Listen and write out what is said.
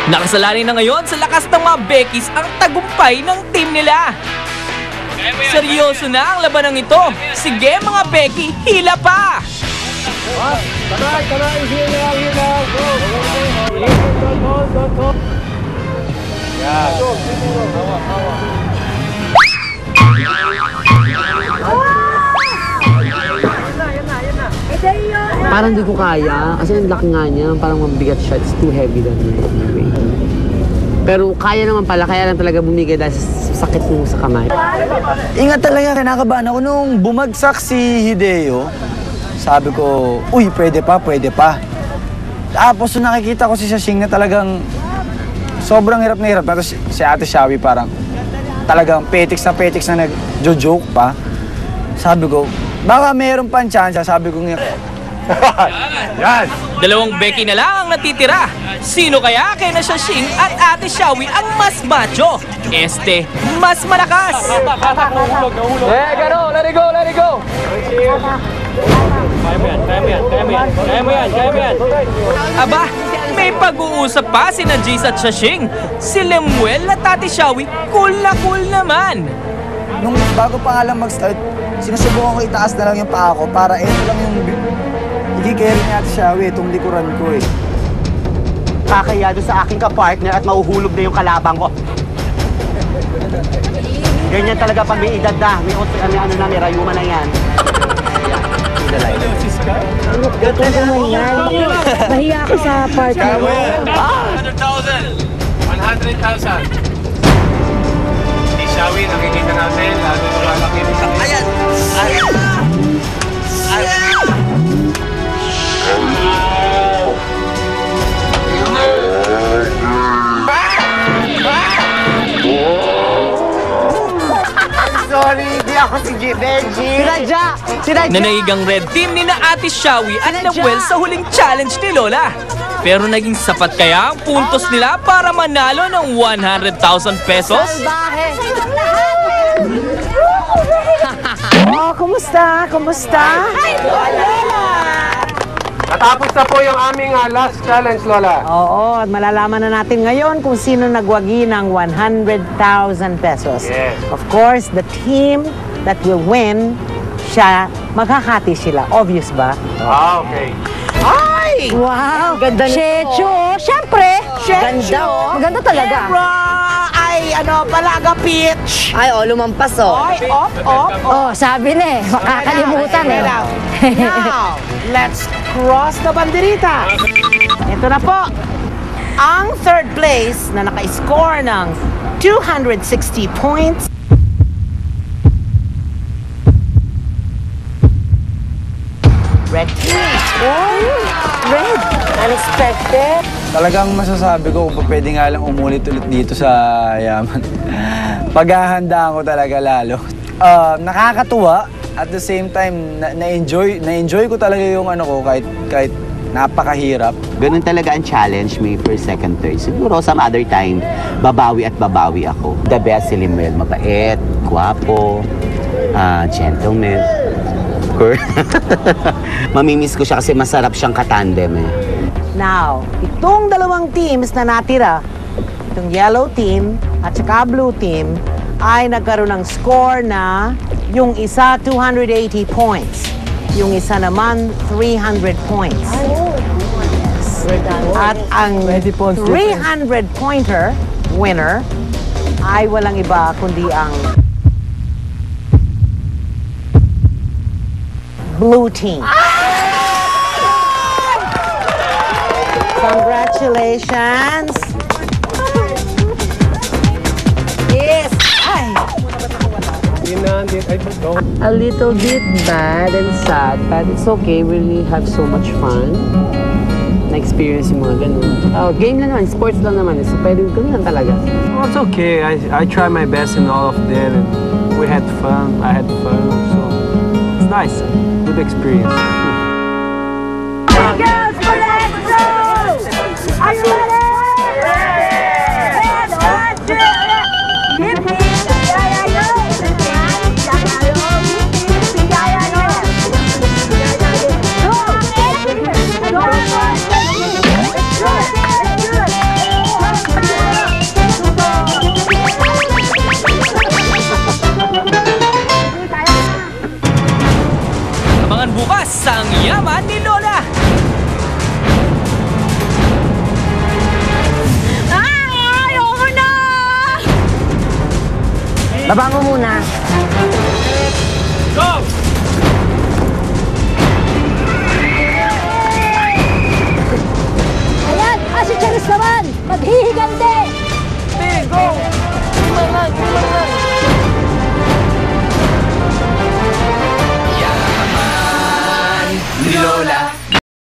Nakasalali na ngayon sa lakas ng mga Beckys ang tagumpay ng team nila. Seryoso na ang labanang ito. Sige mga Becky, hila pa! Taray, hila. Go. Yan. Parang hindi ko kaya. Kasi ang laki nga niya. Parang mabigat siya. It's too heavy than my weight. Pero kaya naman pala. Kaya lang talaga bumigay dahil sa sakit mo sa kamay. Ingat talaga, kinakabahan ako nung bumagsak si Hideo. Sabi ko, uy, pwede pa. Tapos nung nakikita ko si Shashing na talagang sobrang hirap na hirap. Tapos si Ate Shawi parang talagang petiks na nag-joke pa. Sabi ko, baka mayroon pang chance. Sabi ko nga, Yan. Dalawang Becky na lang ang natitira. Sino kaya kay na Shashing at Ate Shawi ang mas macho? Mas malakas. Garo, let it go. Kaya mo yan. Aba, may pag-uusap pa si Najis at Shashing. Si Lemuel at Ate Shawi, cool na cool naman. nung bago pa nga lang mag-start, sinusubukan ko itaas na lang yung paa ko para ito lang yung i-carry ni Ate Shawi, itong likuran ko eh. Kakaya doon sa aking kapartner at mahuhulog na yung kalabang ko. Ganyan talaga pag may edad na, may rayuma na yan. Gato naman yan. Mahiya ka sa partner mo. 100,000! 100,000! Si Shawi, nakikita natin, lalo malaki yung sakit. Ayan! Sorry, di ako si Benji. Sinadya! Nanaigang red team ni na Ate Shawi at Lemuel sa huling challenge ni Lola. Pero naging sapat kaya ang puntos nila para manalo ng 100,000 pesos? Oh, kumusta? Hi, Lola! Natapos na po yung aming last challenge, Lola. Oo, at malalaman na natin ngayon kung sino nagwagi ng 100,000 pesos. Yes. Of course, the team that will win, magkakati sila. Obvious ba? Okay. Ay! Wow! Ganda nito. Shecho! Siyempre! Ganda. Maganda talaga. Ay, Palaga Peach! Ay, lumampas Ay, op! Oh, sabi na eh. Makakalimutan eh. Now, let's cross the banderita. Ito na po. Ang third place na naka-score ng 260 points. Red team. Oh, red. Unexpected. Talagang masasabi ko kung pwede nga lang umulit ulit dito sa Yaman. Paghahandaan ko talaga lalo. Nakakatuwa, at the same time, na-enjoy ko talaga yung kahit napakahirap. Ganun talaga ang challenge, may first, second, third. Siguro some other time, babawi ako. The best si Lemuel, mabait, guwapo, gentleman. Mamimiss ko siya kasi masarap siyang katandem eh. Now, itong dalawang teams na natira, itong yellow team at saka blue team, ay nagkaroon ng score na yung isa 280 points. Yung isa naman 300 points. Yes. At ang 300-pointer winner ay walang iba kundi ang blue team. Congratulations! Yes! Ay! A little bit bad and sad, but it's okay. We really have so much fun. Na-experience yung mga ganun. Game lang naman, sports lang naman. So pwede ganun lang talaga. Well, it's okay. I try my best in all of them. And we had fun. I had fun. So it's nice. Good experience. Girls, let's go! Are you ready? bukas ang yaman ni Lola. Ayoko na! Baba mo muna. Go! Ayan! Si Charis naman!